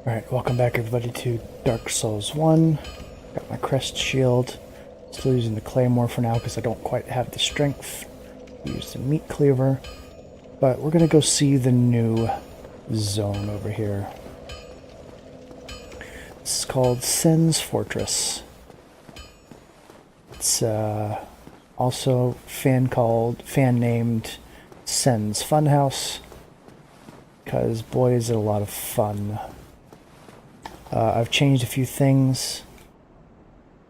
Alright, welcome back everybody to Dark Souls 1. Got my crest shield. Still using the claymore for now because I don't quite have the strength to use the meat cleaver. But we're going to go see the new zone over here. This is called Sen's Fortress. It's also fan named Sen's Funhouse, because boy is it a lot of fun. I've changed a few things,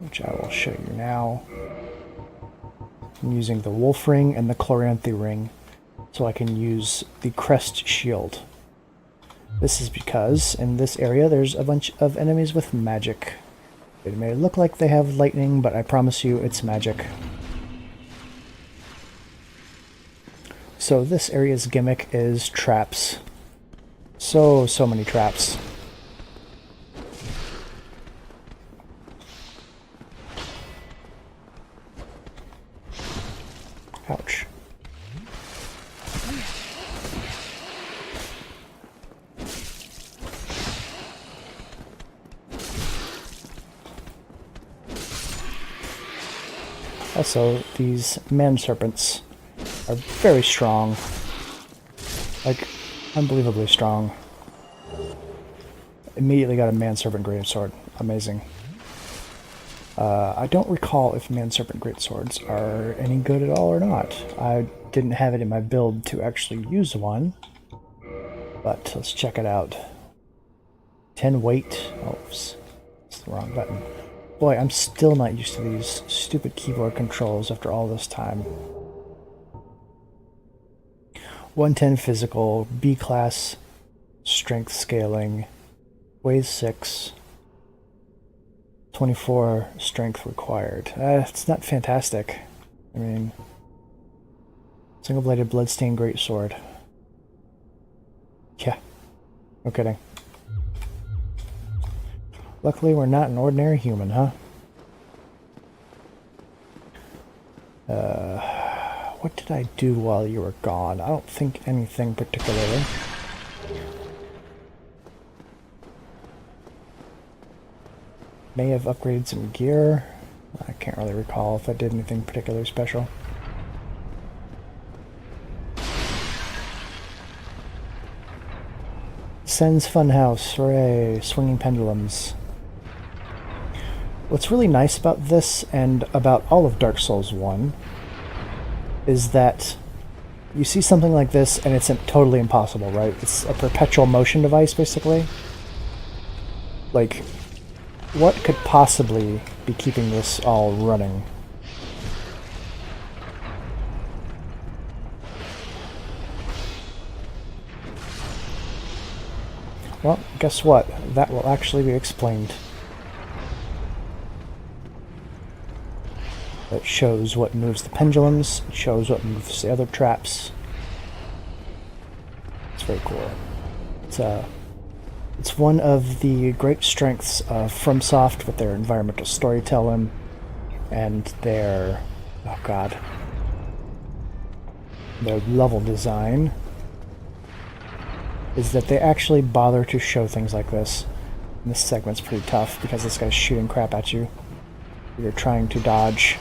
which I will show you now. I'm using the wolf ring and the chloranthy ring, so I can use the crest shield. This is because in this area there's a bunch of enemies with magic. It may look like they have lightning, but I promise you it's magic. So this area's gimmick is traps. So many traps. Ouch. Also, these man serpents are very strong. Like, unbelievably strong. Immediately got a man serpent greatsword. Amazing. I don't recall if man serpent greatswords are any good at all or not. I didn't have it in my build to actually use one, but let's check it out. 10 weight. Oops, it's the wrong button. Boy, I'm still not used to these stupid keyboard controls after all this time. 110 physical, B class, strength scaling, weighs 6. 24 strength required. It's not fantastic. I mean, single-bladed bloodstained greatsword. Yeah, no kidding. Luckily, we're not an ordinary human, huh? What did I do while you were gone? I don't think anything particularly. May have upgraded some gear. I can't really recall if I did anything particularly special. Sen's Funhouse, hooray, swinging pendulums. What's really nice about this, and about all of Dark Souls 1, is that you see something like this and it's totally impossible, right? It's a perpetual motion device, basically. Like, what could possibly be keeping this all running? Well, guess what? That will actually be explained. It shows what moves the pendulums, it shows what moves the other traps. It's very cool. It's one of the great strengths of FromSoft with their environmental storytelling and their, oh god, their level design, is that they actually bother to show things like this. And this segment's pretty tough because this guy's shooting crap at you. You're trying to dodge.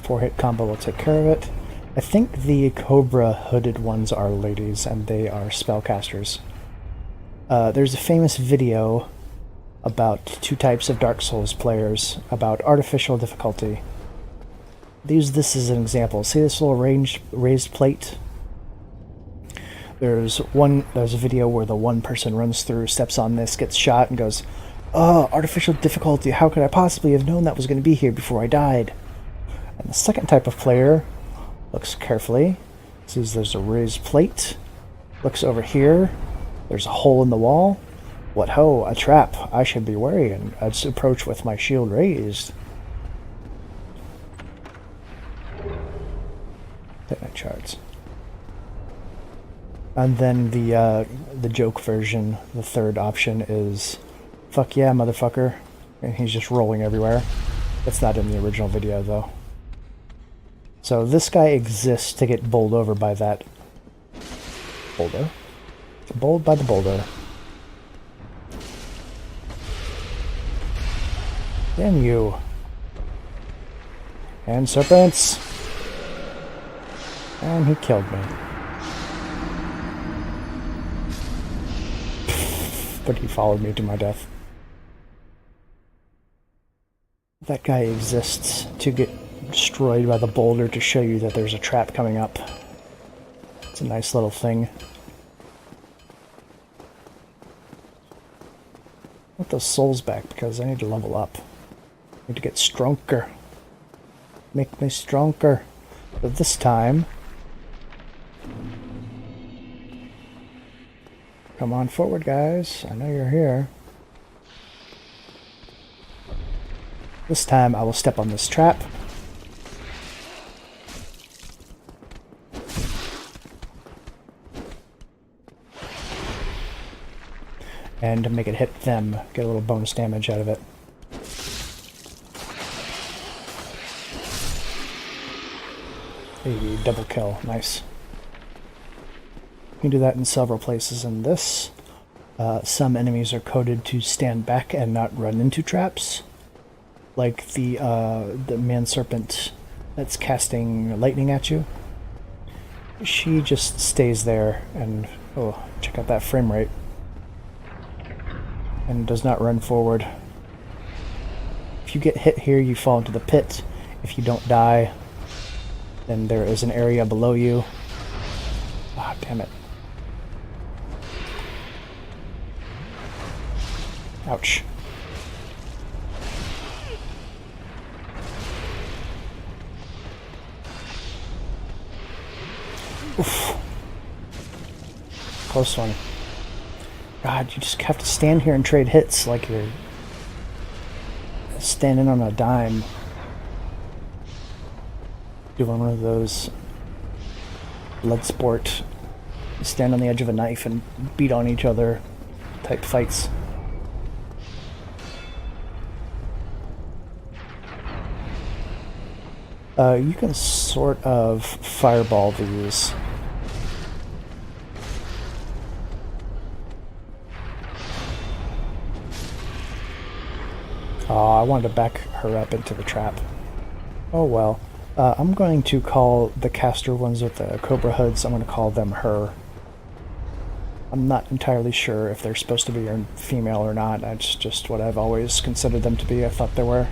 Four-hit combo will take care of it. I think the Cobra hooded ones are ladies, and they are spellcasters. There's a famous video about two types of Dark Souls players, about artificial difficulty. They use this as an example. See this little raised plate? There's a video where the one person runs through, steps on this, gets shot, and goes, "Oh, artificial difficulty, how could I possibly have known that was going to be here before I died?" And the second type of player looks carefully, sees there's a raised plate, looks over here, there's a hole in the wall. What ho, a trap, I should be wary, and I'd approach with my shield raised. Hit my charts. And then the joke version, the third option is, "Fuck yeah, motherfucker," and he's just rolling everywhere. That's not in the original video, though. So this guy exists to get bowled over by that Boulder. Bowled by the boulder. Damn you. And serpents. And he killed me. But he followed me to my death. That guy exists to get destroyed by the boulder to show you that there's a trap coming up. It's a nice little thing. I want those souls back because I need to level up. I need to get stronger. Make me stronger. But this time... Come on forward, guys. I know you're here. This time I will step on this trap. And make it hit them. Get a little bonus damage out of it. Hey, double kill. Nice. You can do that in several places in this. Some enemies are coded to stand back and not run into traps. Like the man serpent that's casting lightning at you. She just stays there and, oh, check out that frame rate. And does not run forward. If you get hit here, you fall into the pit. If you don't die, then there is an area below you. Ah, damn it. Ouch. Oof. Close one. God, you just have to stand here and trade hits like you're standing on a dime. Doing one of those blood sport, stand on the edge of a knife and beat on each other type fights. You can sort of fireball these. I wanted to back her up into the trap. Oh well. I'm going to call the caster ones with the cobra hoods, I'm going to call them her. I'm not entirely sure if they're supposed to be a female or not. That's just what I've always considered them to be. I thought they were.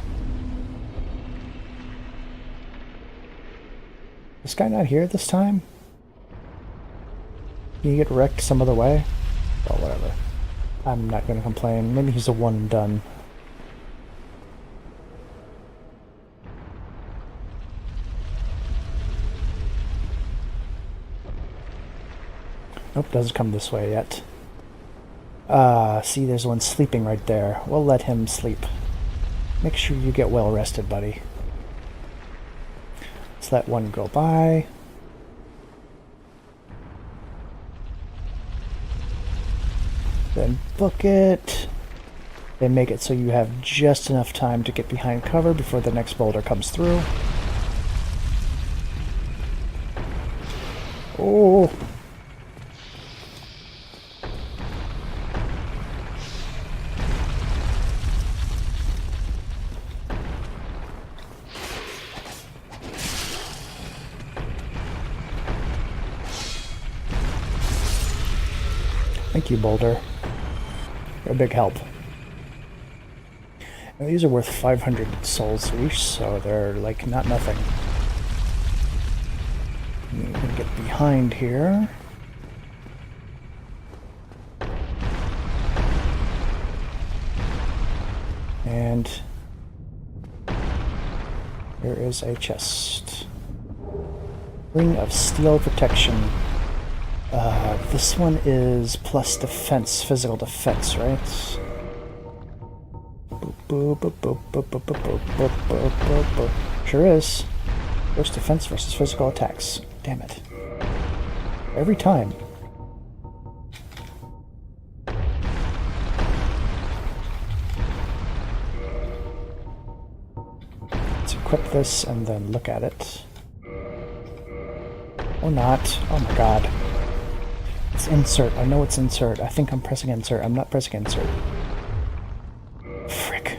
This guy not here this time? Can you get wrecked some other way? Oh, whatever. I'm not going to complain. Maybe he's a one and done. Nope, doesn't come this way yet. See, there's one sleeping right there. We'll let him sleep. Make sure you get well rested, buddy. Let's let one go by. Then book it. They make it so you have just enough time to get behind cover before the next boulder comes through. Oh! Thank you, Boulder. You're a big help. And these are worth 500 souls each, so they're like not nothing. I'm gonna get behind here. And there is a chest. Ring of Steel Protection. This one is plus defense, physical defense, right? Sure is. There's defense versus physical attacks. Damn it. Every time. Let's equip this and then look at it. Or not. Oh my god. It's insert. I know it's insert. I think I'm pressing insert. I'm not pressing insert. Frick.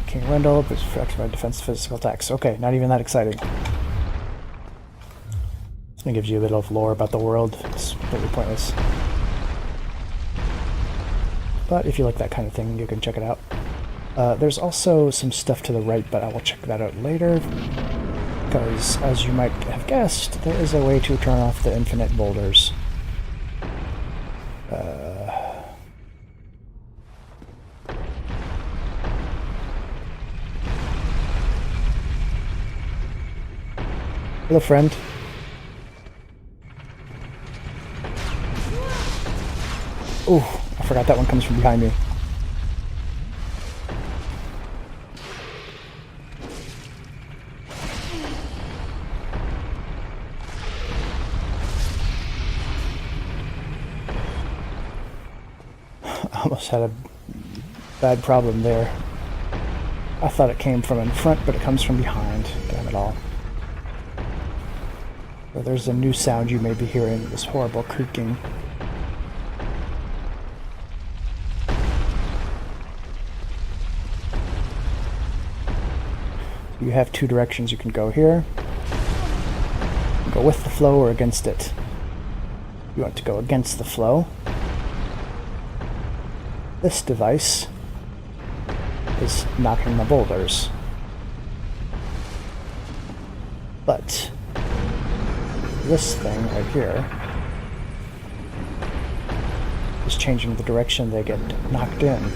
King Rendell, but activate defense physical attacks. Okay, not even that exciting. This one gives you a bit of lore about the world. It's completely pointless. But if you like that kind of thing, you can check it out. There's also some stuff to the right, but I will check that out later. Because, as you might have guessed, there is a way to turn off the infinite boulders. Hello, friend. Ooh, I forgot that one comes from behind me. I almost had a bad problem there. I thought it came from in front, but it comes from behind. Damn it all. So there's a new sound you may be hearing, this horrible creaking. You have two directions you can go here. Go with the flow or against it. You want to go against the flow. This device is knocking the boulders. But this thing right here is changing the direction they get knocked in.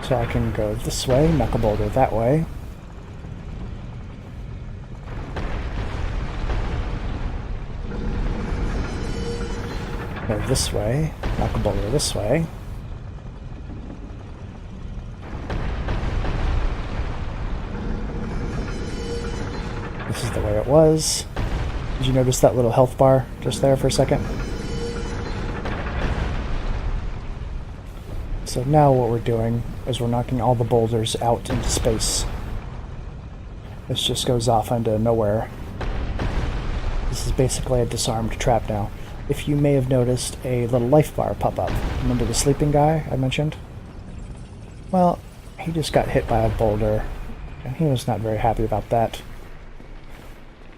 So I can go this way, knock a boulder that way. Go this way, knock a boulder this way. This is the way it was. Did you notice that little health bar just there for a second? So now what we're doing is we're knocking all the boulders out into space. This just goes off into nowhere. This is basically a disarmed trap now. If you may have noticed a little life bar pop up. Remember the sleeping guy I mentioned? Well, he just got hit by a boulder, and he was not very happy about that.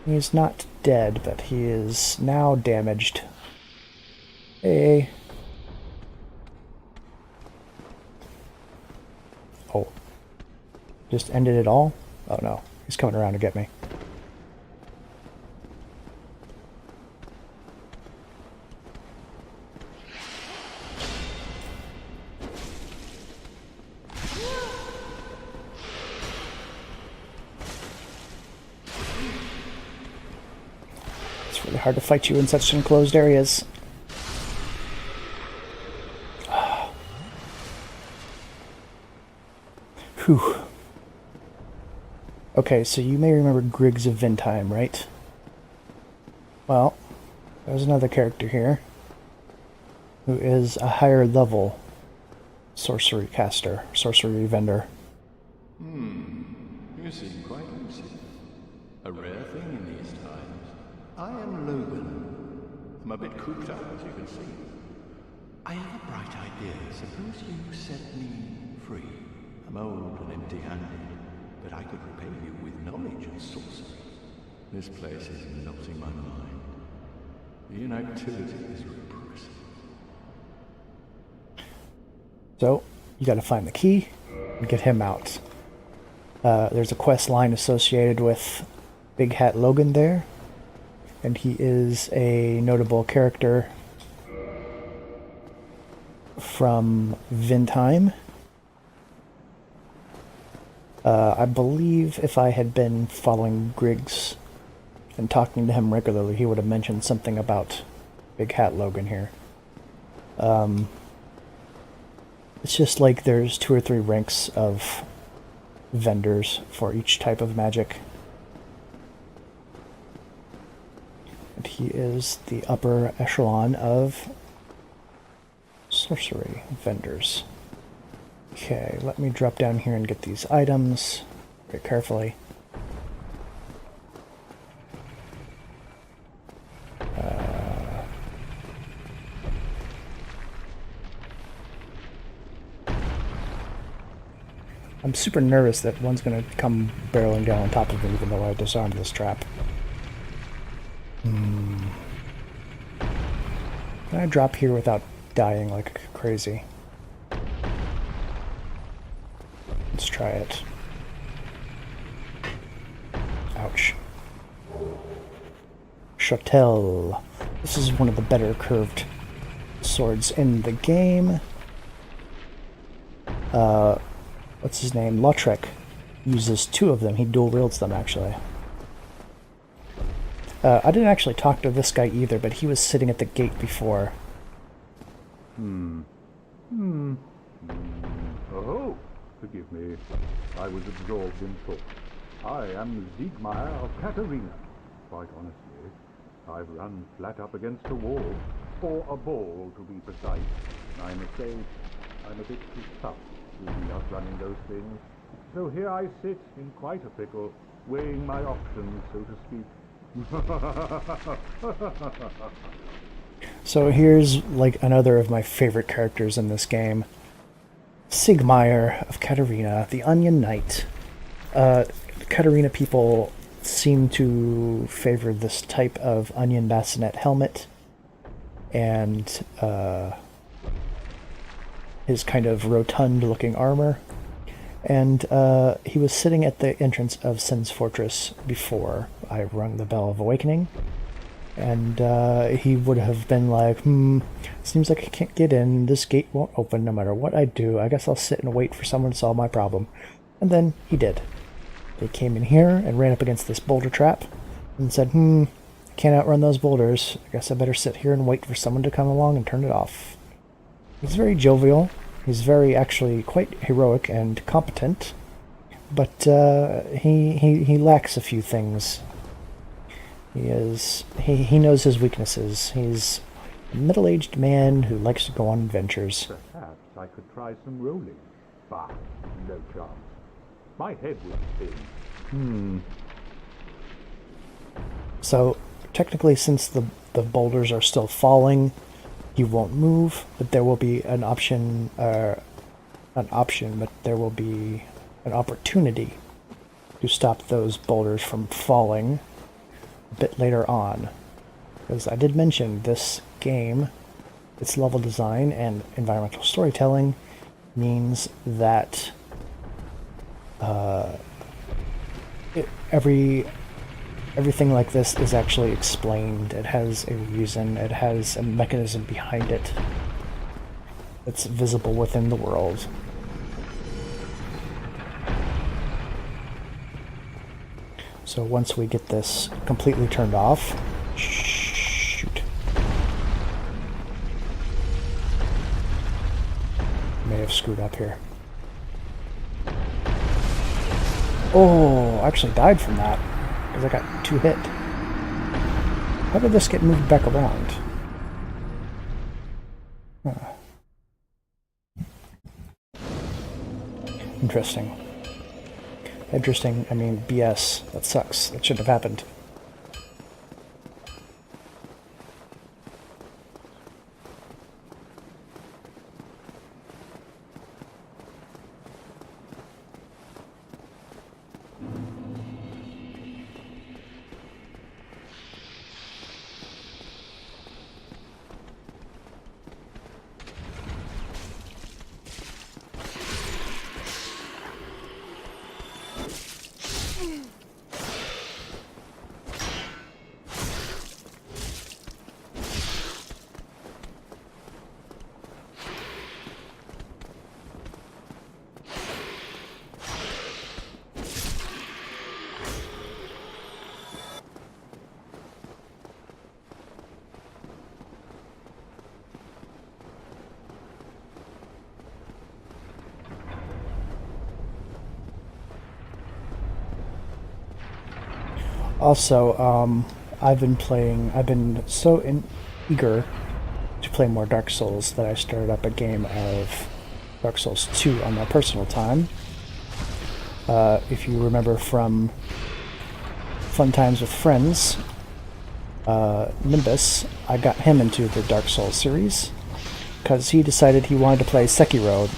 He's not dead, but he is now damaged. Hey. Oh. Just ended it all? Oh no, he's coming around to get me. It's really hard to fight you in such enclosed areas. Whew. Okay, so you may remember Griggs of Vintime, right? Well, there's another character here who is a higher level sorcery caster, sorcery vendor. You seem quite lucid. A rare thing in these times. I am Logan. I'm a bit cooped up, as you can see. I have a bright idea. Suppose you set me free. I'm old and empty-handed, but I could repay you with knowledge and sorcery. This place is melting my mind. The inactivity is repressive. So, you gotta find the key and get him out. There's a quest line associated with Big Hat Logan there, and he is a notable character from Vintime. I believe if I had been following Griggs and talking to him regularly, he would have mentioned something about Big Hat Logan here. It's just like there's 2 or 3 ranks of vendors for each type of magic. And he is the upper echelon of sorcery vendors. Okay, let me drop down here and get these items very carefully. I'm super nervous that one's gonna come barreling down on top of me even though I disarmed this trap. Can I drop here without dying like crazy? Let's try it. Ouch. Shottel. This is one of the better curved swords in the game. What's his name? Lautrec uses 2 of them. He dual wields them, actually. I didn't actually talk to this guy either, but he was sitting at the gate before. Oh, forgive me. I was absorbed in thought. I am Siegmeyer of Katarina. Quite honestly, I've run flat up against a wall. Or a ball, to be precise. I'm afraid I'm a bit too tough to be outrunning those things. So here I sit in quite a pickle, weighing my options, so to speak. So here's like another of my favorite characters in this game. Siegmeyer of Katarina, the Onion Knight. Katarina people seem to favor this type of onion bassinet helmet and his kind of rotund looking armor. And he was sitting at the entrance of Sen's Fortress before I rung the Bell of Awakening. And he would have been like, seems like I can't get in. This gate won't open no matter what I do. I guess I'll sit and wait for someone to solve my problem. And then he did. They came in here and ran up against this boulder trap and said, can't outrun those boulders. I guess I better sit here and wait for someone to come along and turn it off. He's very jovial. He's very, actually, quite heroic and competent, but he lacks a few things. He knows his weaknesses. He's a middle-aged man who likes to go on adventures. Perhaps I could try some rolling. Bah, no chance. My head would spin. So, technically, since the boulders are still falling, he won't move, but there will be an option, but there will be an opportunity to stop those boulders from falling a bit later on. Because I did mention this game, its level design and environmental storytelling means that everything like this is actually explained. It has a reason, it has a mechanism behind it that's visible within the world. So once we get this completely turned off, shoot. May have screwed up here. Oh, I actually died from that because I got 2 hit. How did this get moved back around? Huh. Interesting. Interesting, I mean, BS. That sucks. That shouldn't have happened. Also, I've been so eager to play more Dark Souls that I started up a game of Dark Souls 2 on my personal time. If you remember from Fun Times with Friends, Nimbus, I got him into the Dark Souls series because he decided he wanted to play Sekiro,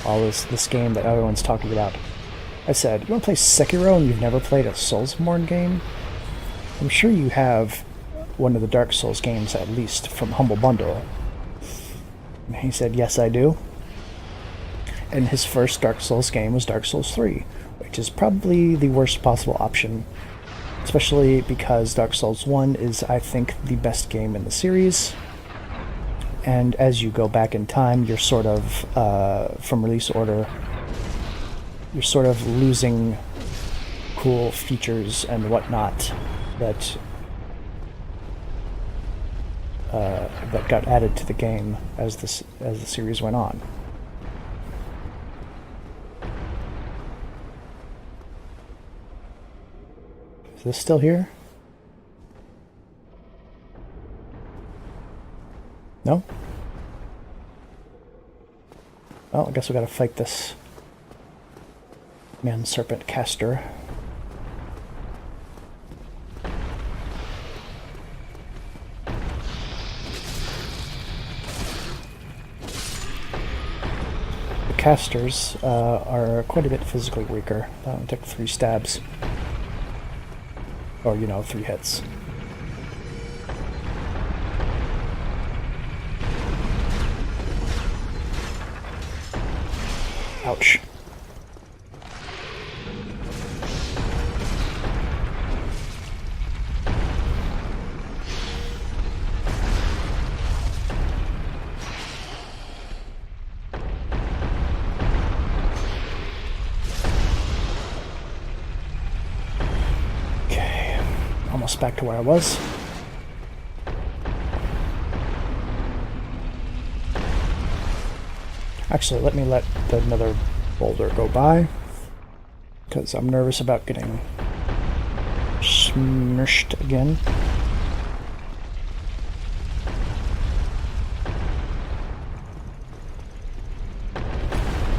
this game that everyone's talking about. I said, you want to play Sekiro and you've never played a Soulsborne game? I'm sure you have one of the Dark Souls games, at least, from Humble Bundle. And he said, yes, I do. And his first Dark Souls game was Dark Souls 3, which is probably the worst possible option, especially because Dark Souls 1 is, I think, the best game in the series. And as you go back in time, you're sort of, from release order, you're sort of losing cool features and whatnot that that got added to the game as the series went on. Is this still here? No? Well, I guess we gotta fight this man-serpent caster. The casters are quite a bit physically weaker. It took 3 stabs. Or, 3 hits. Ouch. Okay, almost back to where I was. Actually, let me let another boulder go by, because I'm nervous about getting smushed again.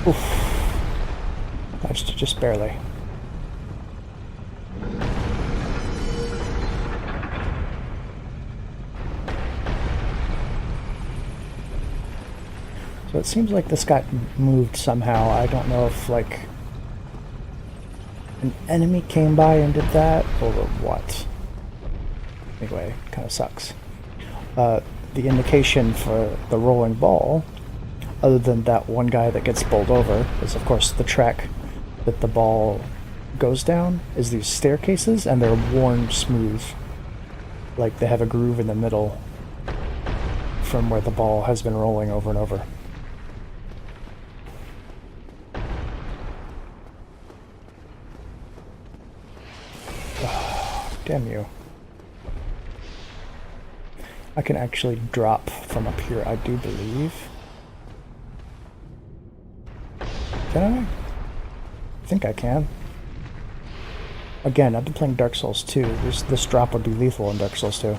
Oof. That's just barely. So it seems like this got moved somehow. I don't know if, like, an enemy came by and did that, or what. Anyway, kind of sucks. The indication for the rolling ball, other than that one guy that gets bowled over, is of course the track that the ball goes down, is these staircases, and they're worn smooth. Like they have a groove in the middle from where the ball has been rolling over and over. Damn you. I can actually drop from up here, I do believe. Can I? I think I can. Again, I've been playing Dark Souls 2. This drop would be lethal in Dark Souls 2.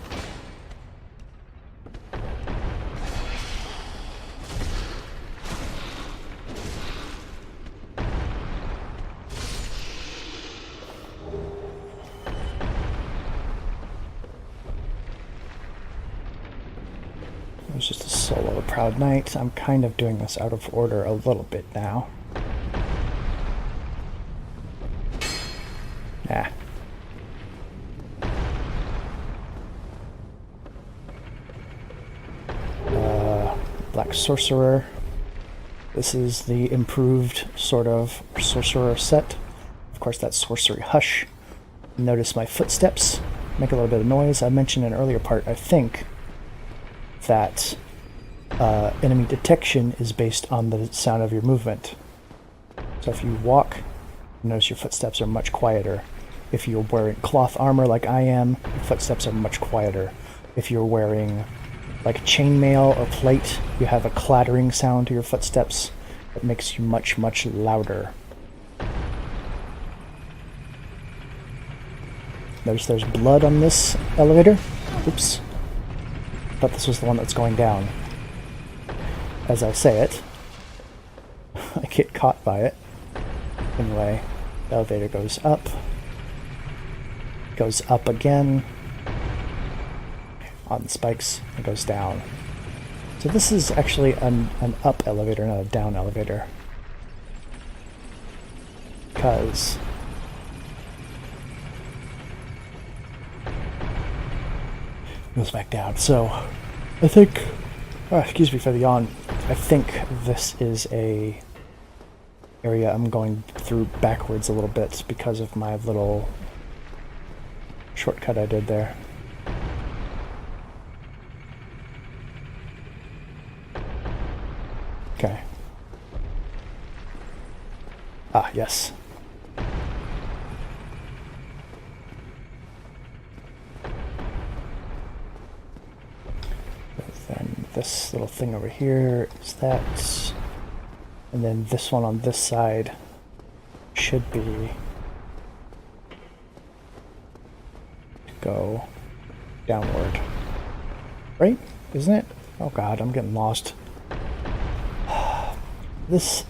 It was just a solo of Proud Knight. I'm kind of doing this out of order a little bit now. Nah. Black Sorcerer. This is the improved sort of sorcerer set. Of course, that's Sorcery Hush. Notice my footsteps make a little bit of noise. I mentioned in an earlier part, I think, that enemy detection is based on the sound of your movement. So if you walk, notice your footsteps are much quieter. If you're wearing cloth armor like I am, your footsteps are much quieter. If you're wearing like chainmail or plate, you have a clattering sound to your footsteps that makes you much, much louder. Notice there's blood on this elevator. Oops. But this was the one that's going down. As I say it, I get caught by it. Anyway, the elevator goes up again on the spikes, and goes down. So this is actually an up elevator, not a down elevator. because it goes back down. So I think, excuse me for the yawn, I think this is a area I'm going through backwards a little bit because of my little shortcut I did there. Okay. Ah, yes. Then this little thing over here is that. And then this one on this side should be to go downward. Right? Isn't it? Oh god, I'm getting lost. This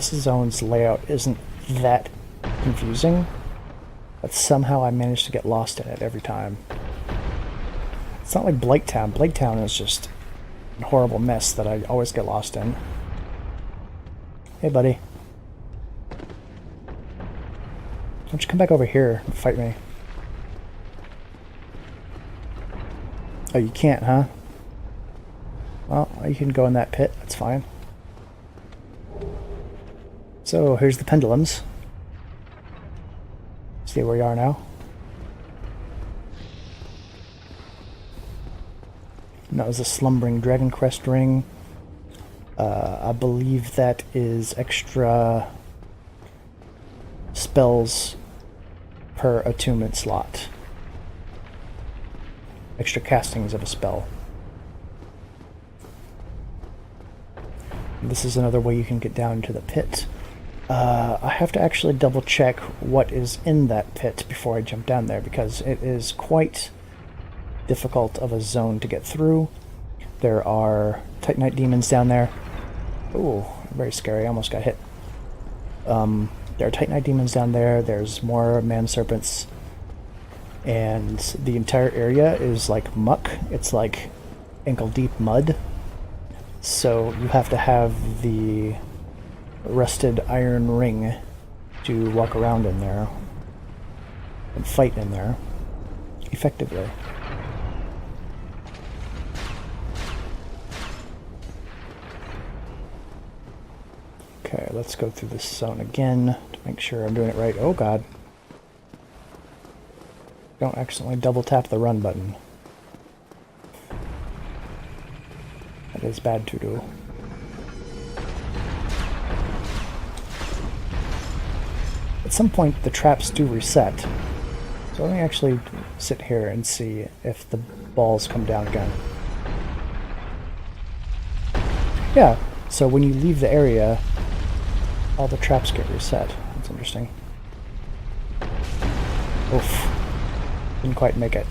zone's layout isn't that confusing, but somehow I manage to get lost in it every time. It's not like Blighttown. Blighttown is just a horrible mess that I always get lost in. Hey, buddy. Why don't you come back over here and fight me? Oh, you can't, huh? Well, you can go in that pit. That's fine. So, here's the pendulums. See where we are now? And that was a slumbering dragon crest ring. I believe that is extra spells per attunement slot. Extra castings of a spell. And this is another way you can get down into the pit. I have to actually double check what is in that pit before I jump down there, because it is quite difficult of a zone to get through. There are Titanite demons down there. Ooh, very scary. I almost got hit. There are Titanite demons down there. There's more man serpents. And the entire area is like muck. It's like ankle deep mud. So you have to have the rusted iron ring to walk around in there and fight in there effectively. Okay, let's go through this zone again to make sure I'm doing it right. Oh god. Don't accidentally double tap the run button. That is bad to do. At some point, the traps do reset. So let me actually sit here and see if the balls come down again. Yeah, so when you leave the area, all the traps get reset. That's interesting. Oof. Didn't quite make it.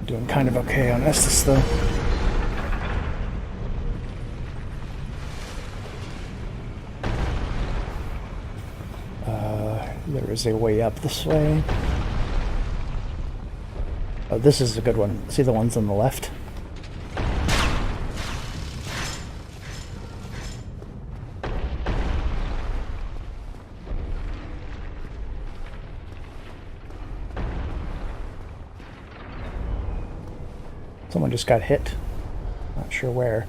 Doing kind of okay on Estus, though. There is a way up this way. Oh, this is a good one. See the ones on the left? Someone just got hit. Not sure where.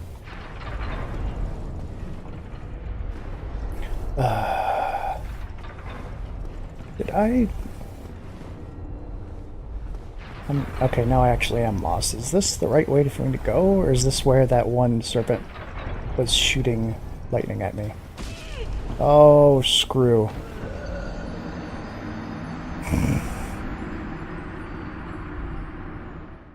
Did I... okay, now I actually am lost. Is this the right way for me to go, or is this where that one serpent was shooting lightning at me? Oh, screw.